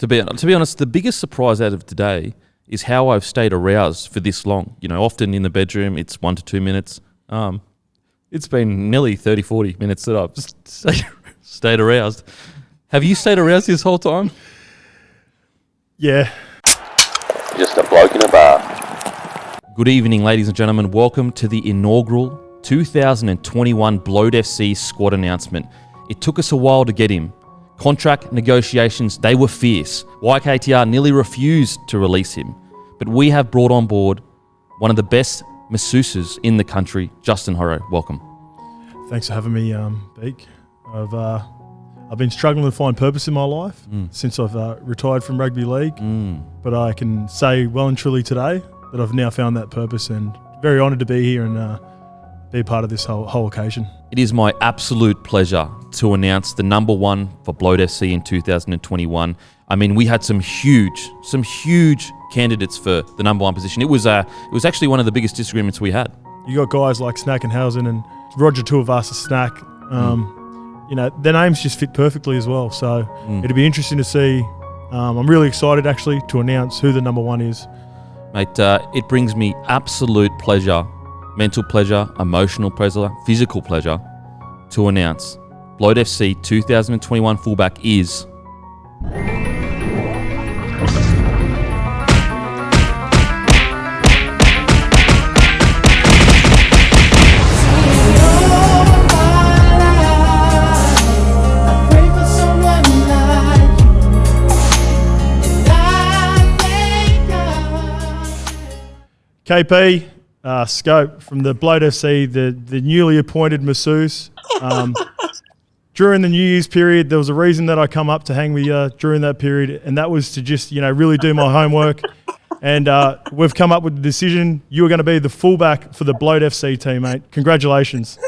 To be honest, the biggest surprise out of today is how I've stayed aroused for this long. You know, often in the bedroom, it's 1 to 2 minutes. It's been nearly 30, 40 minutes that I've stayed aroused. Have you stayed aroused this whole time? Yeah. Just a bloke in a bar. Good evening, ladies and gentlemen. Welcome to the inaugural 2021 Bloat FC squad announcement. It took us a while to get him. Contract negotiations, they were fierce. YKTR nearly refused to release him. But we have brought on board one of the best masseuses in the country, Justin Horro. Welcome. Thanks for having me, Beak. I've been struggling to find purpose in my life since I've retired from rugby league. But I can say well and truly today that I've now found that purpose, and very honoured to be here and be a part of this whole occasion. It is my absolute pleasure to announce the number one for Bloat FC in 2021. I mean, we had some huge candidates for the number one position. It was actually one of the biggest disagreements we had. You got guys like Snackenhausen and Roger Tuivasa Snack. You know, their names just fit perfectly as well. So it'd be interesting to see. I'm really excited actually to announce who the number one is. Mate, it brings me absolute pleasure, mental pleasure, emotional pleasure, physical pleasure to announce Bloat FC 2021 fullback is... KP, Scope from the Bloat FC, the newly appointed masseuse. During the New Year's period, there was a reason that I come up to hang with you during that period, and that was to just, really do my homework. And we've come up with the decision. You are going to be the fullback for the Bloat FC team, mate. Congratulations.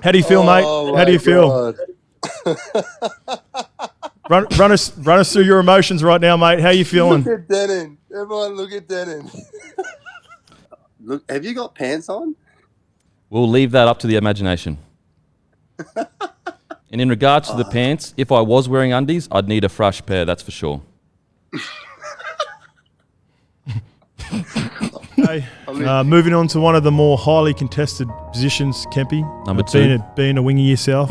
How do you feel, mate? How do you feel? Run us through your emotions right now, mate. How are you feeling? Look at Denon. Everyone look at Denon. Look, have you got pants on? We'll leave that up to the imagination. And in regards to the pants, if I was wearing undies, I'd need a fresh pair, that's for sure. Okay. Moving on to one of the more highly contested positions, Kempy. Number two. Being a winger yourself.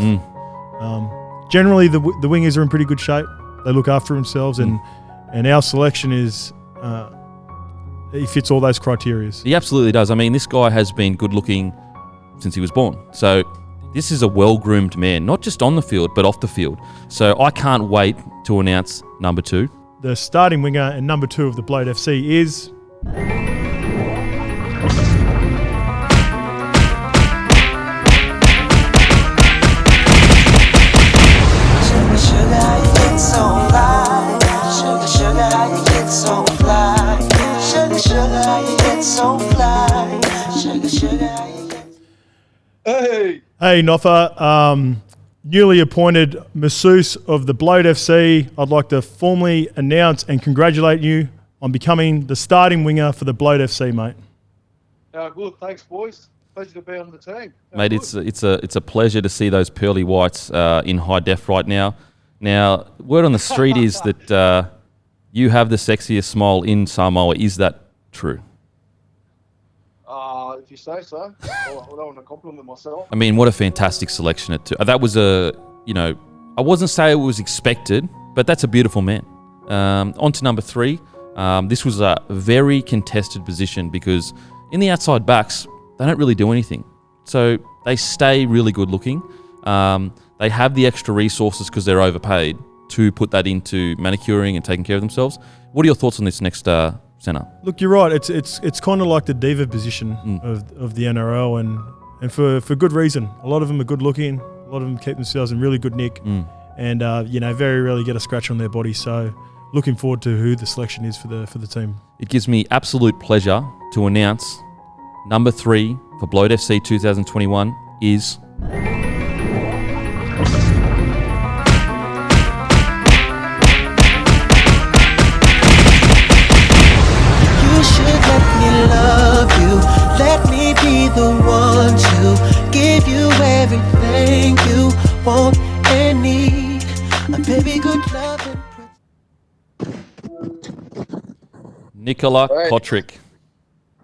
Generally, the wingers are in pretty good shape. They look after themselves, and our selection is he fits all those criteria. He absolutely does. I mean, this guy has been good looking since he was born. So this is a well-groomed man, not just on the field, but off the field. So I can't wait to announce number two. The starting winger and number two of the Bloat FC is... Hey, Noffa, newly appointed masseuse of the Bloat FC. I'd like to formally announce and congratulate you on becoming the starting winger for the Bloat FC, mate. Good, thanks, boys. Pleasure to be on the team. Mate, it's a pleasure to see those pearly whites in high def right now. Now, word on the street is that you have the sexiest smile in Samoa. Is that true? If you say so. I don't want to compliment myself. I mean, what a fantastic selection at two. That was I wasn't saying it was expected, but that's a beautiful man. On to number three. This was a very contested position because in the outside backs, they don't really do anything. So they stay really good looking. They have the extra resources because they're overpaid to put that into manicuring and taking care of themselves. What are your thoughts on this next centre? Look, you're right. It's kind of like the diva position of the NRL, and for good reason. A lot of them are good looking. A lot of them keep themselves in really good nick, and very rarely get a scratch on their body. So, looking forward to who the selection is for the team. It gives me absolute pleasure to announce number three for Bloat FC 2021 is... Let me be the one to give you everything you want and need. Baby, good love. Nikola Right. Kotrick.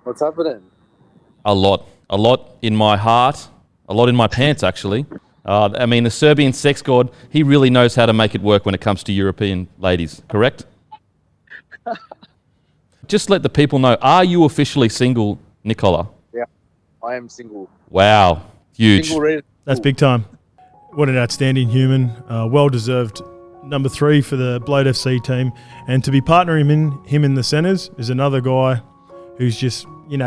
What's happening? A lot in my heart, a lot in my pants, actually. I mean, the Serbian sex god, he really knows how to make it work when it comes to European ladies, correct? Just let the people know, are you officially single, Nikola? Yeah, I am single. Wow, huge. Single ready. That's big time. What an outstanding human. Well-deserved number 3 for the Bloat FC team. And to be partnering him in the centres is another guy who's just,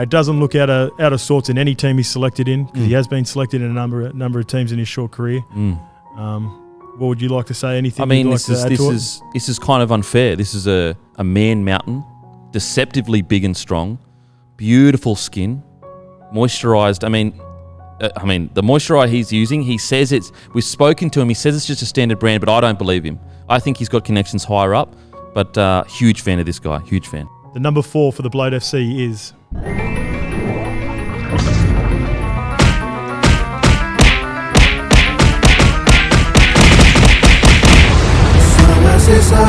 doesn't look out of sorts in any team he's selected in, because he has been selected in a number of teams in his short career. What would you like to say? Anything? I mean, you'd like to add to it? this is kind of unfair. This is a man mountain, deceptively big and strong, beautiful skin, moisturized. I mean, the moisturizer he's using, he says we've spoken to him, he says it's just a standard brand, but I don't believe him. I think he's got connections higher up, but huge fan of this guy, huge fan. The number 4 for the Bloat FC is... I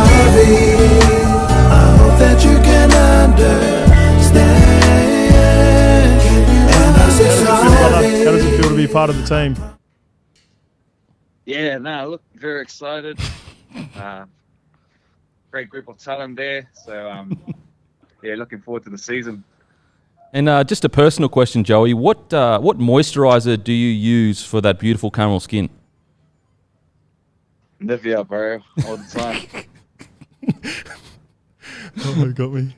hope that you can understand. How does it feel to be part of the team? Yeah, no, look, very excited. Great group of talent there. So, yeah, looking forward to the season. And just a personal question, Joey, what moisturizer do you use for that beautiful caramel skin? Nivea, bro, all the time. Oh, you got me.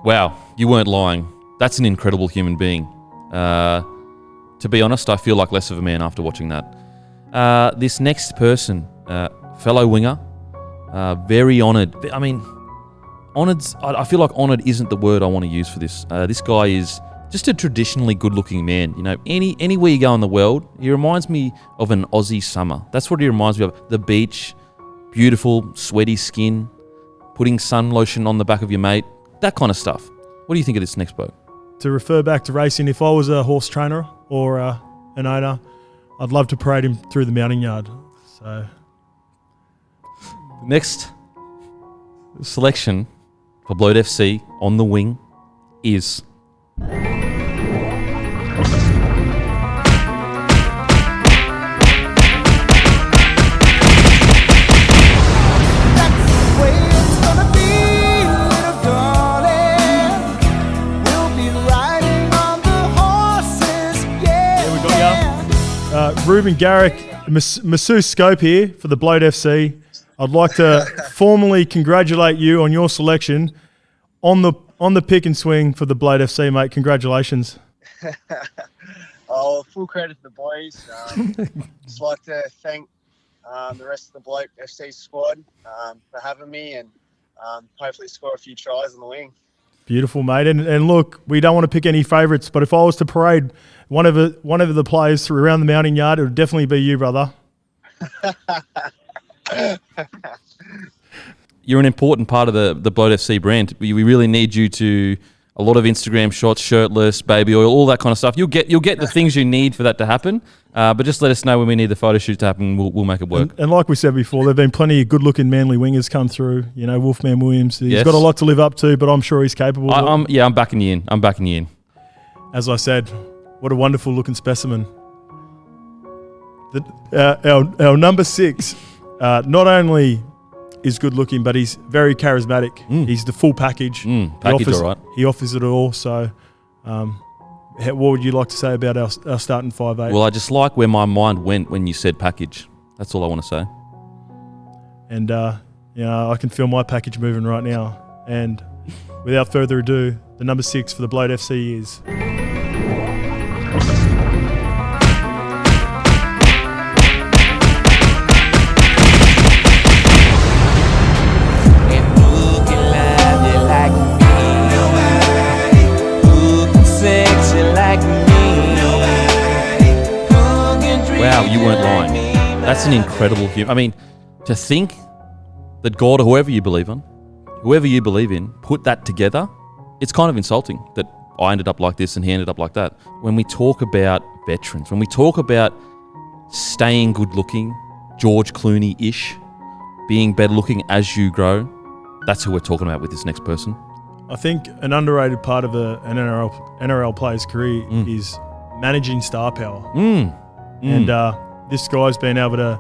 Wow, you weren't lying. That's an incredible human being. To be honest, I feel like less of a man after watching that. This next person, fellow winger, very honoured. I mean, I feel like honoured isn't the word I want to use for this. This guy is just a traditionally good-looking man. Anywhere you go in the world, he reminds me of an Aussie summer. That's what he reminds me of. The beach, beautiful, sweaty skin, putting sun lotion on the back of your mate, that kind of stuff. What do you think of this next bloke? To refer back to racing, if I was a horse trainer or an owner, I'd love to parade him through the mounting yard. So, next selection for Bloat FC on the wing is... Ruben Garrick, Masseuse Scope here for the Bloat FC. I'd like to formally congratulate you on your selection on the pick and swing for the Bloat FC, mate. Congratulations. Full credit to the boys. Just like to thank the rest of the Bloat FC squad for having me and hopefully score a few tries on the wing. Beautiful, mate. And look, we don't want to pick any favourites, but if I was to parade one of the players through around the mounting yard, it would definitely be you, brother. You're an important part of the Bloat FC brand. We really need you to a lot of Instagram shots, shirtless, baby oil, all that kind of stuff. You'll get the things you need for that to happen. But just let us know when we need the photo shoot to happen. We'll make it work. And like we said before, there've been plenty of good-looking manly wingers come through. Wolfman Williams. He's got a lot to live up to, but I'm sure he's capable. I'm backing you in. As I said, what a wonderful looking specimen. Our number 6, not only is good looking, but he's very charismatic. He's the full package. All right. He offers it all. So, what would you like to say about our starting 5'8"? Well, I just like where my mind went when you said package. That's all I want to say. And I can feel my package moving right now. And without further ado, the number 6 for the Bloat FC is... Wow, you weren't lying. That's an incredible human. I mean, to think that God or whoever you believe in, put that together, it's kind of insulting that I ended up like this and he ended up like that. When we talk about veterans, when we talk about staying good looking, George Clooney-ish, being better looking as you grow. That's who we're talking about with this next person. I think an underrated part of an NRL player's career is managing star power. And this guy's been able to,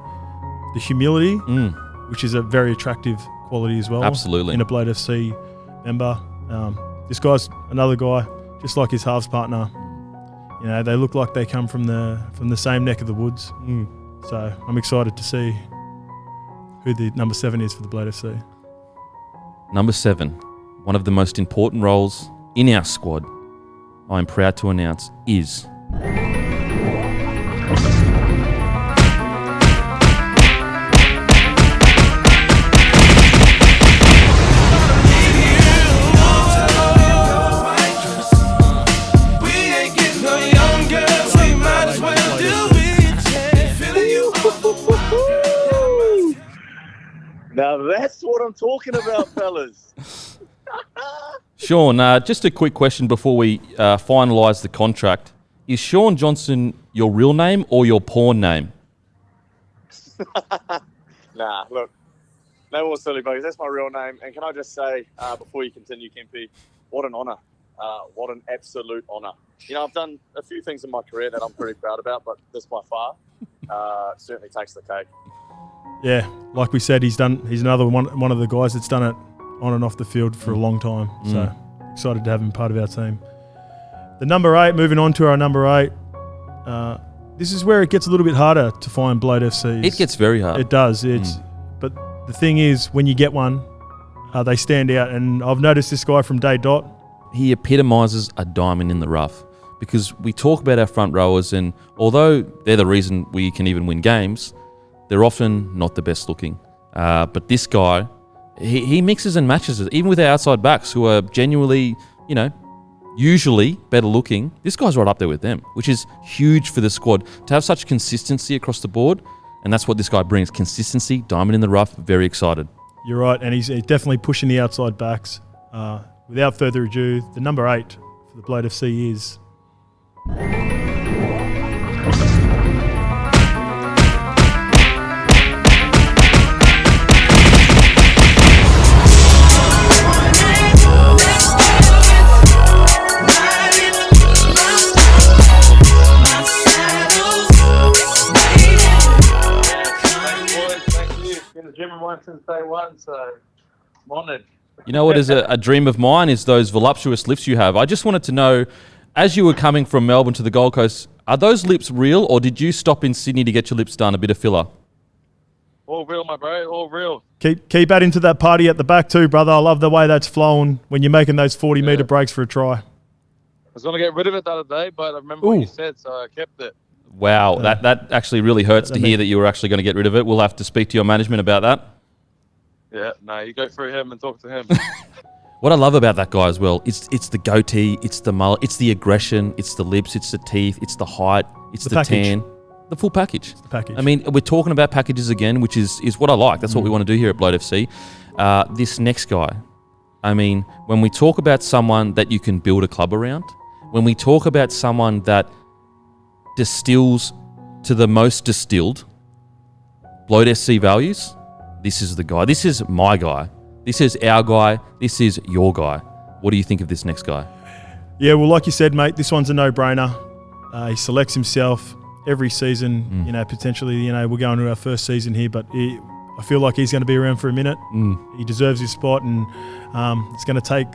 the humility, which is a very attractive quality as well. Absolutely. In a Bloat FC member. This guy's another guy, just like his halves partner. You know, they look like they come from the same neck of the woods. So I'm excited to see who the number 7 is for the Bloat FC. Number 7, one of the most important roles in our squad, I'm proud to announce, is... Now that's what I'm talking about, fellas. Sean, just a quick question before we finalise the contract. Is Sean Johnson your real name or your porn name? Nah, look, no more silly buggers. That's my real name. And can I just say, before you continue, Kempy, what an honour. What an absolute honour. You know, I've done a few things in my career that I'm pretty proud about, but this by far certainly takes the cake. Yeah, like we said, he's another one of the guys that's done it on and off the field for a long time. So excited to have him part of our team. The number 8, moving on to our number 8. This is where it gets a little bit harder to find Bloat FCs. It gets very hard. It does. But the thing is, when you get one, they stand out. And I've noticed this guy from day dot. He epitomises a diamond in the rough, because we talk about our front rowers, and although they're the reason we can even win games, they're often not the best looking. But this guy, he mixes and matches it, even with our outside backs who are genuinely, usually better looking. This guy's right up there with them, which is huge for the squad to have such consistency across the board. And that's what this guy brings, consistency, diamond in the rough. Very excited. You're right, and he's definitely pushing the outside backs. Without further ado, the number 8 for the Bloat FC is... Since day one, so I'm honoured. You know what is a dream of mine is those voluptuous lips you have. I just wanted to know, as you were coming from Melbourne to the Gold Coast, are those lips real, or did you stop in Sydney to get your lips done, a bit of filler? All real, my bro, all real. Keep adding to that party at the back too, brother. I love the way that's flowing when you're making those 40-metre breaks for a try. I was going to get rid of it the other day, but I remember what you said, so I kept it. Wow, that actually really hurts to hear that you were actually going to get rid of it. We'll have to speak to your management about that. Yeah, no, you go through him and talk to him. What I love about that guy as well, it's the goatee, it's the mullet, it's the aggression, it's the lips, it's the teeth, it's the height, it's the tan. The full package. The package. I mean, we're talking about packages again, which is what I like. That's what we want to do here at Bloat FC. This next guy, I mean, when we talk about someone that you can build a club around, when we talk about someone that distills to the most distilled Bloat FC values, this is the guy. This is my guy. This is our guy. This is your guy. What do you think of this next guy? Yeah, well, like you said, mate, this one's a no-brainer. He selects himself every season. Potentially, we're going to our first season here, but I feel like he's going to be around for a minute. He deserves his spot, and it's going to take,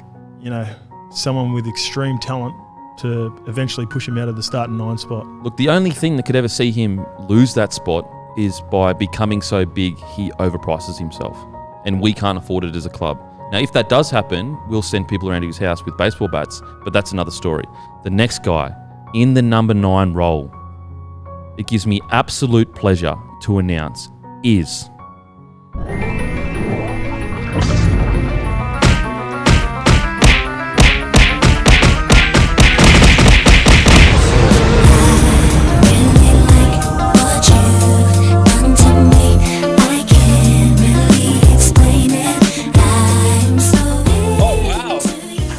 someone with extreme talent to eventually push him out of the starting 9 spot. Look, the only thing that could ever see him lose that spot is by becoming so big he overprices himself, and we can't afford it as a club. Now, if that does happen, we'll send people around to his house with baseball bats, but that's another story. The next guy in the number 9 role, it gives me absolute pleasure to announce, is...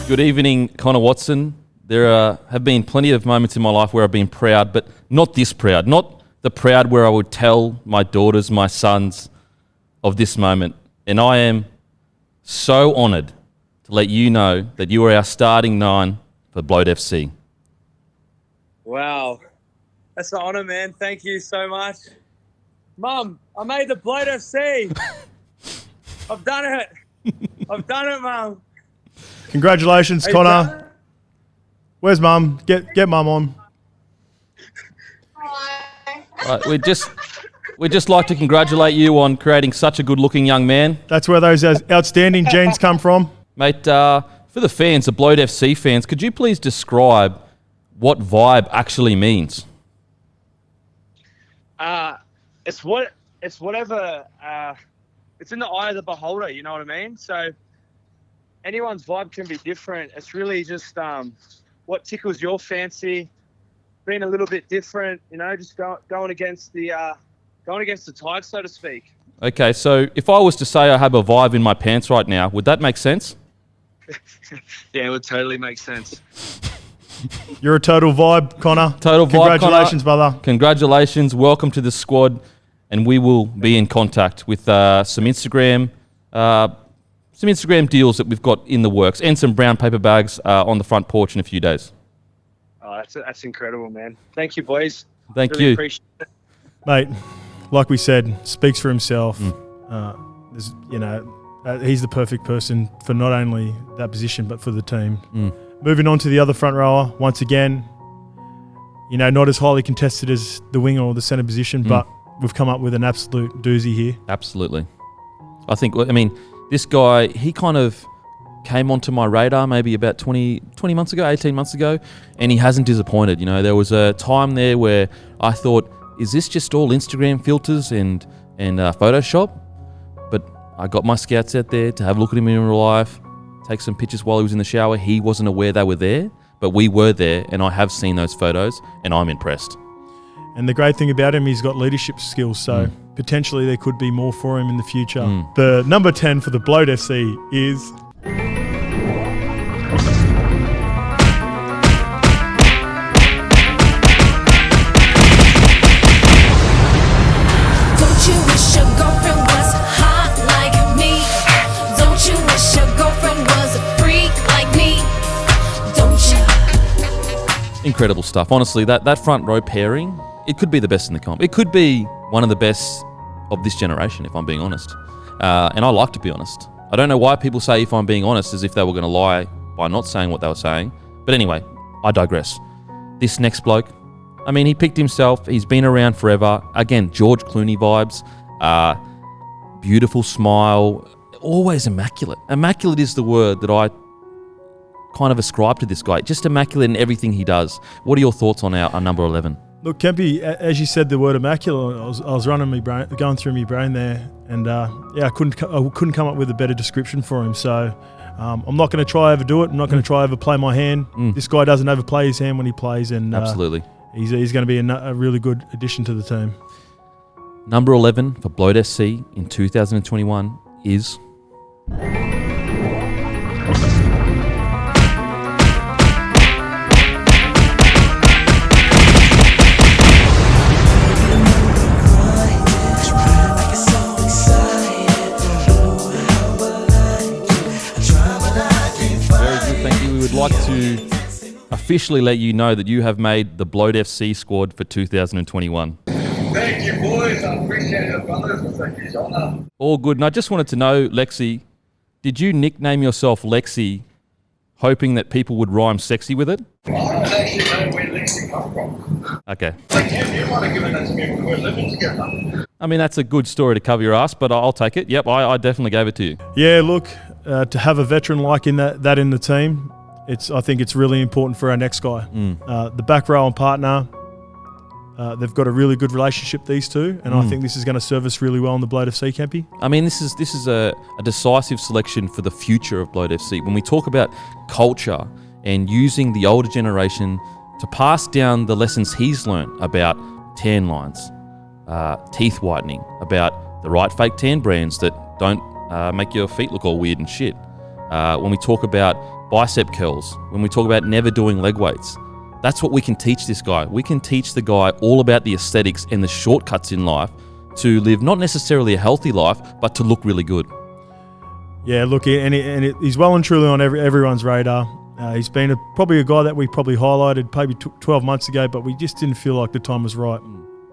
Good evening, Connor Watson. There have been plenty of moments in my life where I've been proud, but not this proud. Not the proud where I would tell my daughters, my sons, of this moment, and I am so honoured to let you know that you are our starting 9 for Bloat FC. Wow. That's an honour, man. Thank you so much. Mum, I made the Bloat FC. I've done it. I've done it, Mum. Congratulations, Hey, Connor. Dad. Where's Mum? Get Mum on. We'd just like to congratulate you on creating such a good-looking young man. That's where those outstanding genes come from. Mate, for the fans, the Bloat FC fans, could you please describe what vibe actually means? It's whatever. It's in the eye of the beholder. You know what I mean? So anyone's vibe can be different. It's really just what tickles your fancy. Being a little bit different, you know, just going against the tide, so to speak. Okay, so if I was to say I have a vibe in my pants right now, would that make sense? Yeah, it would totally make sense. You're a total vibe, Connor. Total vibe, Congratulations, Connor. brother. Congratulations. Welcome to the squad. And we will be in contact with some Instagram deals that we've got in the works and some brown paper bags on the front porch in a few days. Oh, that's incredible, man. Thank you, boys. Thank Really you. Appreciate it. Mate, like we said, speaks for himself. Mm. He's the perfect person for not only that position, but for the team. Mm. Moving on to the other front rower, once again, you know, not as highly contested as the winger or the centre position, but we've come up with an absolute doozy here. Absolutely. I mean, this guy, he kind of came onto my radar maybe about 20 months ago, 18 months ago, and he hasn't disappointed. You know, there was a time there where I thought, is this just all Instagram filters and Photoshop? But I got my scouts out there to have a look at him in real life, take some pictures while he was in the shower. He wasn't aware they were there, but we were there, and I have seen those photos, and I'm impressed. And the great thing about him, he's got leadership skills, so potentially there could be more for him in the future. The number 10 for the Bloat FC is... Don't you wish your girlfriend was hot like me? Don't you wish your girlfriend was a freak like me? Don't you? Incredible stuff. Honestly, that front row pairing, it could be the best in the comp. It could be one of the best of this generation, if I'm being honest. And I like to be honest. I don't know why people say if I'm being honest as if they were going to lie by not saying what they were saying. But anyway, I digress. This next bloke, I mean, he picked himself. He's been around forever. Again, George Clooney vibes. Beautiful smile. Always immaculate. Immaculate is the word that I kind of ascribe to this guy. Just immaculate in everything he does. What are your thoughts on our number 11? Look, Kempy, as you said the word immaculate, I was running my brain, going through my brain there, and I couldn't come up with a better description for him. So I'm not going to try overdo it. I'm not going to try overplay my hand. This guy doesn't overplay his hand when he plays, and Absolutely. He's going to be a really good addition to the team. Number 11 for Bloat FC in 2021 is... like to officially let you know that you have made the Bloat FC squad for 2021. Thank you, boys. I appreciate it, brothers. It's a huge honour. All good. And I just wanted to know, Lexi, did you nickname yourself Lexi hoping that people would rhyme sexy with it? I don't actually know where Lexi come from. Okay. Like, you might have given that to me when we were living together. I mean, that's a good story to cover your ass, but I'll take it. Yep, I definitely gave it to you. Yeah, look, to have a veteran like in that in the team, I think it's really important for our next guy. The back row and partner, they've got a really good relationship, these two, and I think this is going to serve us really well in the Bloat FC, Kempy. I mean, this is a decisive selection for the future of Bloat FC. When we talk about culture and using the older generation to pass down the lessons he's learned about tan lines, teeth whitening, about the right fake tan brands that don't make your feet look all weird and shit. When we talk about bicep curls, when we talk about never doing leg weights, that's what we can teach this guy. We can teach the guy all about the aesthetics and the shortcuts in life to live not necessarily a healthy life, but to look really good. Yeah, look, he's well and truly on everyone's radar. He's been probably a guy that we probably highlighted maybe 12 months ago, but we just didn't feel like the time was right.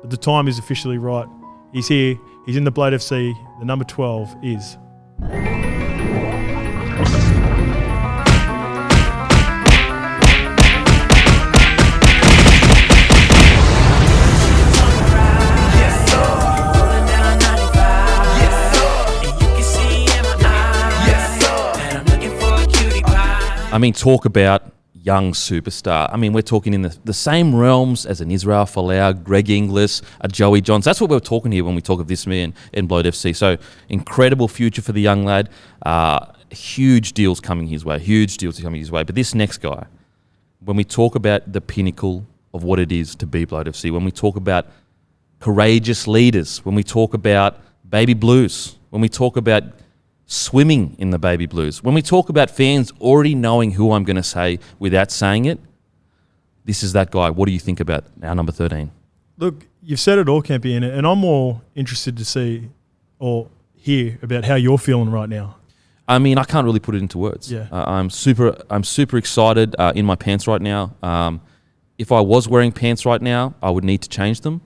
But the time is officially right. He's here. He's in the Bloat FC. The number 12 is... I mean, talk about young superstar. I mean, we're talking in the same realms as an Israel Folau, Greg Inglis, a Joey Johns. That's what we're talking here when we talk of this man in Bloat FC. So incredible future for the young lad. Huge deals coming his way. But this next guy, when we talk about the pinnacle of what it is to be Bloat FC, when we talk about courageous leaders, when we talk about baby blues, when we talk about swimming in the baby blues, when we talk about fans already knowing who I'm going to say without saying it, this is that guy. What do you think about our number 13? Look, you've said it all, Campy, and I'm more interested to see or hear about how you're feeling right now. I mean, I can't really put it into words. Yeah. I'm super excited in my pants right now. If I was wearing pants right now, I would need to change them.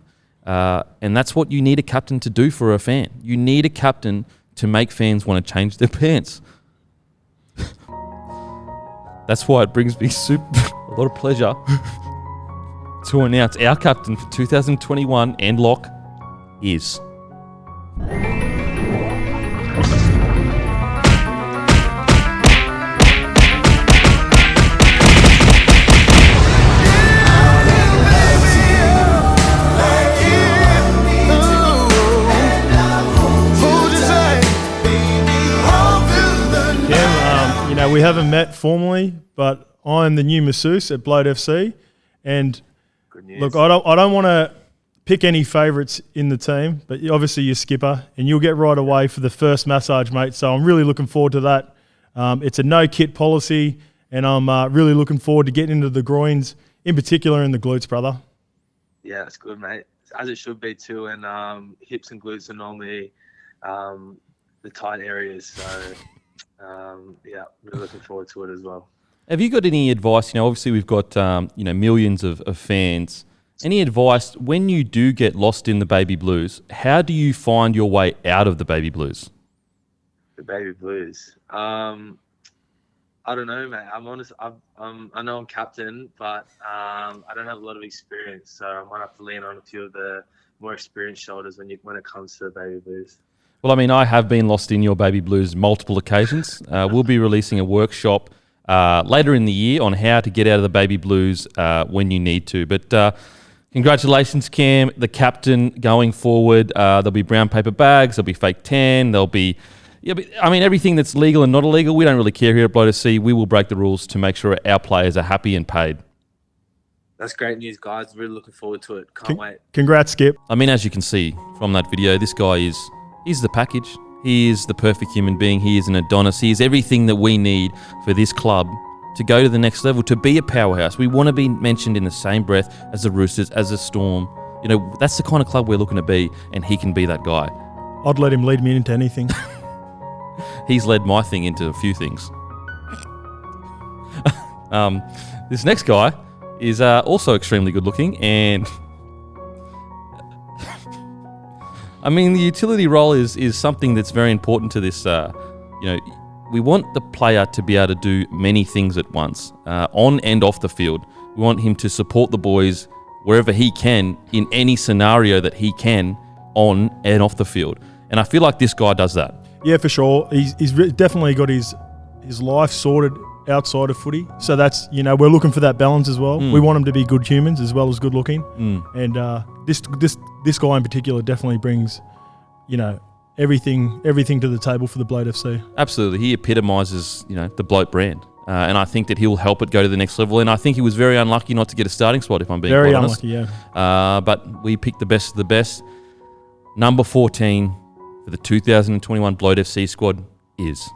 And that's what you need a captain to do for a fan. You need a captain to make fans want to change their pants. That's why it brings me a lot of pleasure to announce our captain for 2021 and lock is... We haven't met formally, but I'm the new masseuse at Bloat FC, and look, I don't want to pick any favourites in the team, but obviously you're skipper, and you'll get right away for the first massage, mate. So I'm really looking forward to that. It's a no-kit policy, and I'm really looking forward to getting into the groins, in particular in the glutes, brother. Yeah, it's good, mate. As it should be too, and hips and glutes are normally the tight areas, so... yeah, really looking forward to it as well. Have you got any advice? You know, obviously we've got millions of fans. Any advice when you do get lost in the baby blues? How do you find your way out of the baby blues? The baby blues. I don't know, mate. I'm honest. I know I'm captain, but I don't have a lot of experience, so I might have to lean on a few of the more experienced shoulders when it comes to the baby blues. Well, I mean, I have been lost in your baby blues multiple occasions. We'll be releasing a workshop later in the year on how to get out of the baby blues when you need to. But congratulations, Cam, the captain going forward. There'll be brown paper bags, there'll be fake tan, there'll be... I mean, everything that's legal and not illegal, we don't really care here at Bloat FC. We will break the rules to make sure our players are happy and paid. That's great news, guys. Really looking forward to it. Can't wait. Congrats, Skip. I mean, as you can see from that video, this guy he's the package. He is the perfect human being. He is an Adonis. He is everything that we need for this club to go to the next level, to be a powerhouse. We want to be mentioned in the same breath as the Roosters, as the Storm. You know, that's the kind of club we're looking to be, and he can be that guy. I'd let him lead me into anything. He's led my thing into a few things. This next guy is also extremely good looking, and I mean, the utility role is something that's very important to this. We want the player to be able to do many things at once, on and off the field. We want him to support the boys wherever he can, in any scenario that he can, on and off the field. And I feel like this guy does that. Yeah, for sure. He's definitely got his life sorted outside of footy. So that's, we're looking for that balance as well. We want them to be good humans as well as good looking. And this guy in particular definitely brings, everything to the table for the Bloat FC. Absolutely. He epitomises, the Bloat brand. And I think that he'll help it go to the next level. And I think he was very unlucky not to get a starting spot, if I'm being quite honest. Very unlucky, yeah. But we picked the best of the best. Number 14 for the 2021 Bloat FC squad is...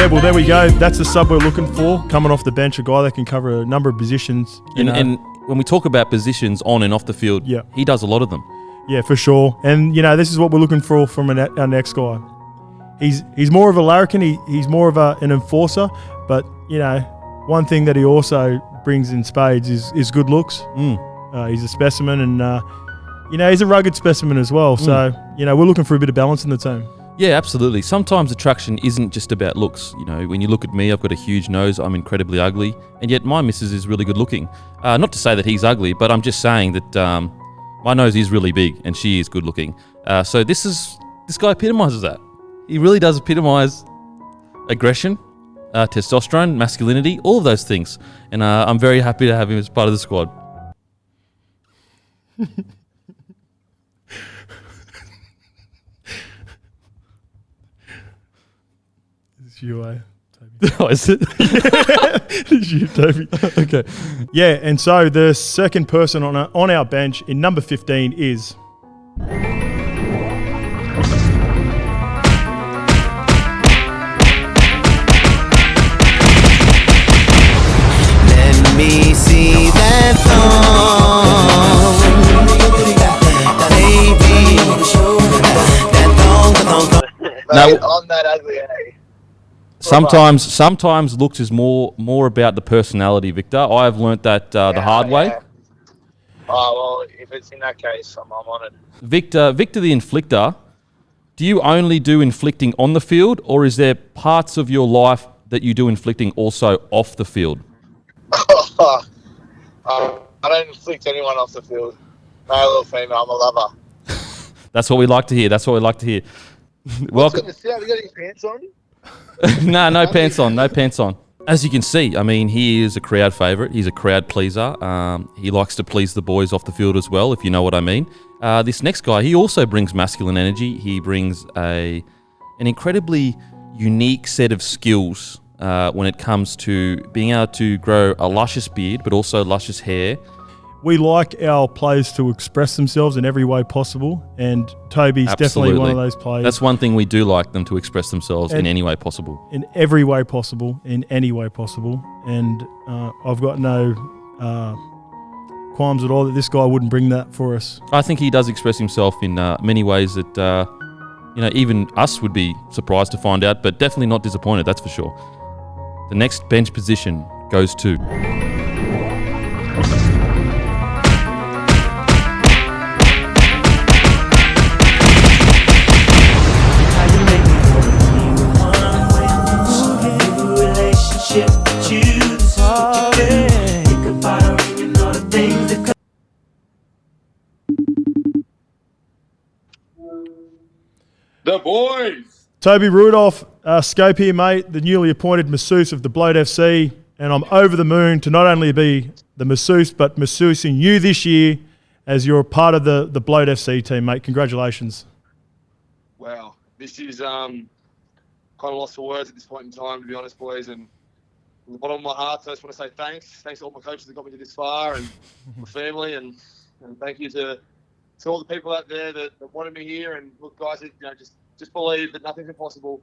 Yeah, well, there we go. That's the sub we're looking for. Coming off the bench, a guy that can cover a number of positions. And when we talk about positions on and off the field, he does a lot of them. Yeah, for sure. And, this is what we're looking for from our next guy. He's more of a larrikin. He's more of an enforcer. But, one thing that he also brings in spades is good looks. He's a specimen and, he's a rugged specimen as well. So, we're looking for a bit of balance in the team. Yeah, absolutely. Sometimes attraction isn't just about looks. When you look at me, I've got a huge nose. I'm incredibly ugly. And yet my missus is really good looking. Not to say that he's ugly, but I'm just saying that my nose is really big and she is good looking. So this guy epitomizes that. He really does epitomize aggression, testosterone, masculinity, all of those things. And I'm very happy to have him as part of the squad. It's you, Toby. Oh, is it? It's you, Toby. Okay. Yeah, and so the second person on our bench in number 15 is... Let me see that thong. Baby, that thong. Mate, I'm that ugly, eh? Sometimes looks is more about the personality, Victor. I have learnt that the hard way. Oh, well, if it's in that case, I'm on it. Victor the Inflictor, do you only do inflicting on the field, or is there parts of your life that you do inflicting also off the field? I don't inflict anyone off the field. Male or female, I'm a lover. That's what we like to hear. Welcome. Have you got any pants on? No pants on. No pants on. As you can see, he is a crowd favourite. He's a crowd pleaser. He likes to please the boys off the field as well, if you know what I mean. This next guy, he also brings masculine energy. He brings an incredibly unique set of skills when it comes to being able to grow a luscious beard, but also luscious hair. We like our players to express themselves in every way possible, and Toby's definitely one of those players. That's one thing we do like them to express themselves in any way possible. In every way possible, in any way possible. And I've got no qualms at all that this guy wouldn't bring that for us. I think he does express himself in many ways that even us would be surprised to find out, but definitely not disappointed, that's for sure. The next bench position goes to... The boys. Toby Rudolph, Scope here, mate, the newly appointed masseuse of the Bloat FC, and I'm over the moon to not only be the masseuse, but masseusing you this year as you're part of the Bloat FC team, mate. Congratulations. Wow, this is kind of lost for words at this point in time, to be honest, boys. And from the bottom of my heart, I just want to say thanks. Thanks to all my coaches that got me to this far, and my family, and thank you to all the people out there that wanted me here. And look, guys, just believe that nothing's impossible.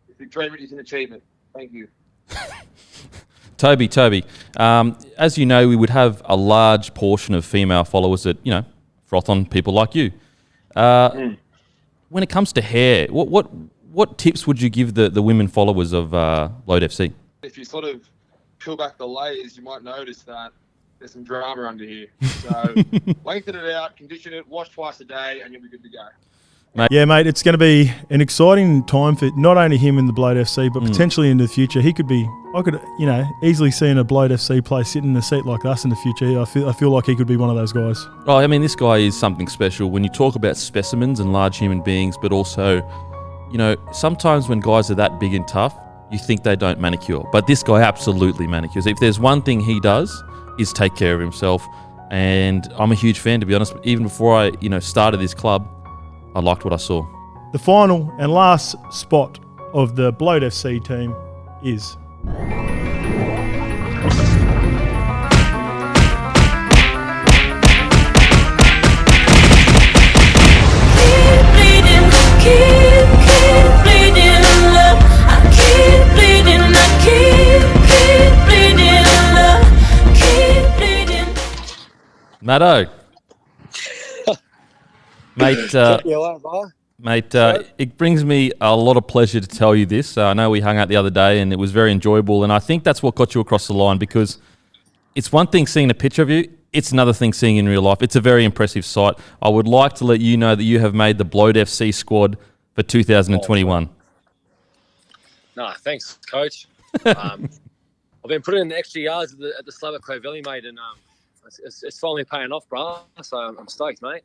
If you dream it, you can achieve it. Thank you. Toby, as you know, we would have a large portion of female followers that, froth on people like you. When it comes to hair, what tips would you give the women followers of Bloat FC? If you sort of peel back the layers, you might notice that there's some drama under here. So lengthen it out, condition it, wash twice a day, and you'll be good to go. Yeah, mate, it's going to be an exciting time for not only him in the Bloat FC, but potentially in the future. I could easily see in a Bloat FC player sitting in a seat like us in the future. I feel like he could be one of those guys. Oh, this guy is something special. When you talk about specimens and large human beings, but also, sometimes when guys are that big and tough, you think they don't manicure. But this guy absolutely manicures. If there's one thing he does, is take care of himself. And I'm a huge fan, to be honest. Even before I, started this club, I liked what I saw. The final and last spot of the Bloat FC team is... Keep bleeding love. I keep bleeding. Matto. Mate, it brings me a lot of pleasure to tell you this. I know we hung out the other day and it was very enjoyable, and I think that's what got you across the line, because it's one thing seeing a picture of you, it's another thing seeing in real life. It's a very impressive sight. I would like to let you know that you have made the Bloat FC squad for 2021. No, thanks, Coach. I've been putting in the extra yards at the slab at Crow Valley, mate, and it's finally paying off, bro. So I'm stoked, mate.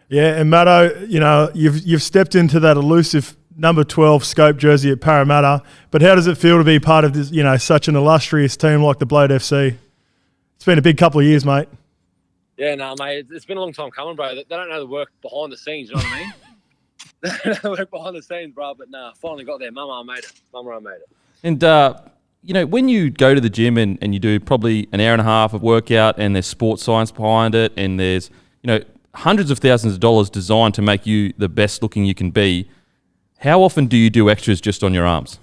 Yeah, and Matto, you know, you've stepped into that elusive number 12 scope jersey at Parramatta, but how does it feel to be part of this, you know, such an illustrious team like the Bloat FC? It's been a big couple of years, mate. Yeah, no, mate, it's been a long time coming, bro. They don't know the work behind the scenes, you know what I mean? They don't know the work behind the scenes, bro, but nah, finally got there. Mama, I made it. And, you know, when you go to the gym and you do probably an hour and a half of workout, and there's sports science behind it, and there's, you know, hundreds of thousands of dollars designed to make you the best looking you can be, how often do you do extras just on your arms?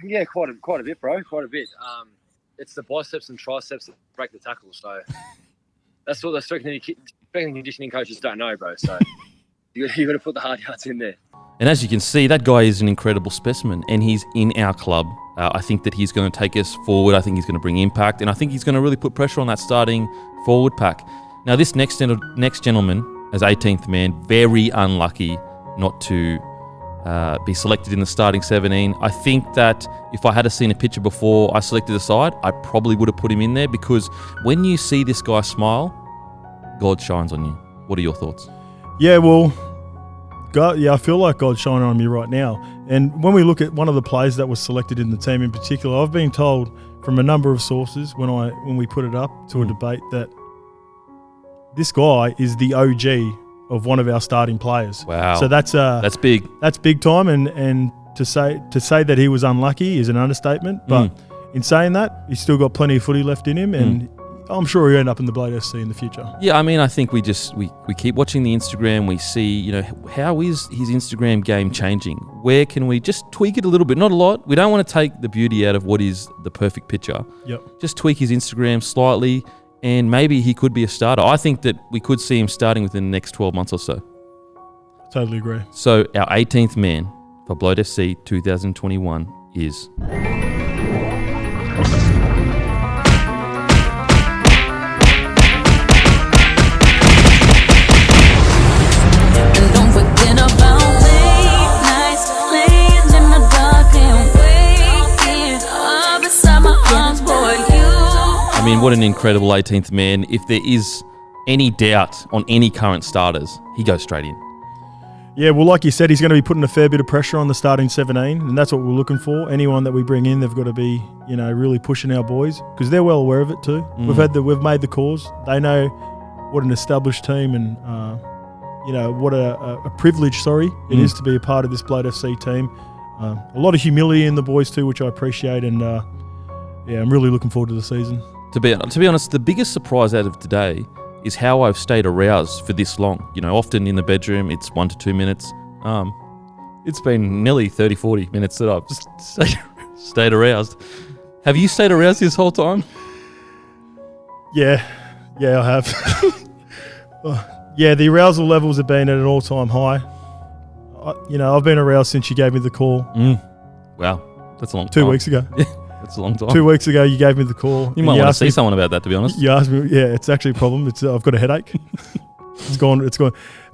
Yeah, quite a bit, bro. Quite a bit. It's the biceps and triceps that break the tackle. So that's what the strength and conditioning coaches don't know, bro. So you got to put the hard yards in there. And as you can see, that guy is an incredible specimen, and he's in our club. I think that he's going to take us forward. I think he's going to bring impact, and I think he's going to really put pressure on that starting forward pack. Now, this next gentleman, as 18th man, very unlucky not to be selected in the starting 17. I think that if I had seen a picture before I selected the side, I probably would have put him in there, because when you see this guy smile, God shines on you. What are your thoughts? Yeah, well, God, yeah, I feel like God's shining on me right now. And when we look at one of the players that was selected in the team in particular, I've been told from a number of sources when we put it up to a debate that this guy is the OG of one of our starting players. Wow. So that's big. That's big time, and to say that he was unlucky is an understatement. But in saying that, he's still got plenty of footy left in him, and I'm sure he'll end up in the Bloat FC in the future. Yeah, I mean, I think we keep watching the Instagram. We see, you know, how is his Instagram game changing? Where can we just tweak it a little bit? Not a lot. We don't want to take the beauty out of what is the perfect picture. Yep. Just tweak his Instagram slightly, and maybe he could be a starter. I think that we could see him starting within the next 12 months or so. Totally agree. So our 18th man for Bloat FC 2021 is... I mean, what an incredible 18th man. If there is any doubt on any current starters, he goes straight in. Yeah, well, like you said, he's going to be putting a fair bit of pressure on the starting 17, and that's what we're looking for. Anyone that we bring in, they've got to be, you know, really pushing our boys, because they're well aware of it too. We've made the calls. They know what an established team and you know, what a privilege, it is to be a part of this Bloat FC team. A lot of humility in the boys too, which I appreciate, and yeah, I'm really looking forward to the season. To be honest, the biggest surprise out of today is how I've stayed aroused for this long. You know, often in the bedroom, it's 1 to 2 minutes. It's been nearly 30, 40 minutes that I've just stayed aroused. Have you stayed aroused this whole time? Yeah, I have. Yeah, the arousal levels have been at an all-time high. You know, I've been aroused since you gave me the call. Wow, that's a long time. 2 weeks ago. That's a long time. 2 weeks ago, you gave me the call. You might want to see someone about that, to be honest. You asked me, yeah, it's actually a problem. I've got a headache. It's gone.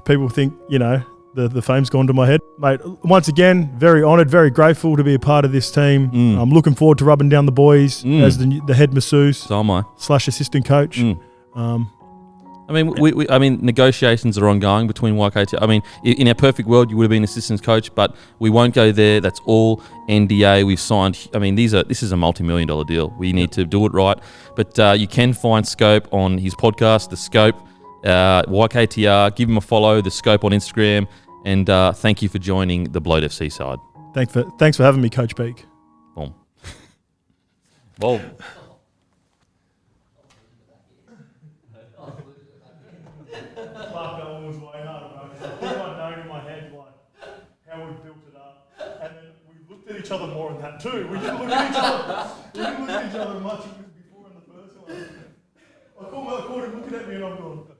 People think, you know, the fame's gone to my head. Mate, once again, very honoured, very grateful to be a part of this team. I'm looking forward to rubbing down the boys as the head masseuse. So am I. / assistant coach. I mean, negotiations are ongoing between YKT. I mean, in our perfect world, you would have been assistant coach, but we won't go there. That's all NDA. We've signed. I mean, this is a multi-million-dollar deal. We need to do it right. But you can find Scope on his podcast, The Scope, YKTR. Give him a follow, The Scope on Instagram, and thank you for joining the Bloat FC side. Thanks for having me, Coach Beak. Boom. Well. Each other more than that too. We didn't look at each other. We didn't look at each other much before in the first one. at the inaugural.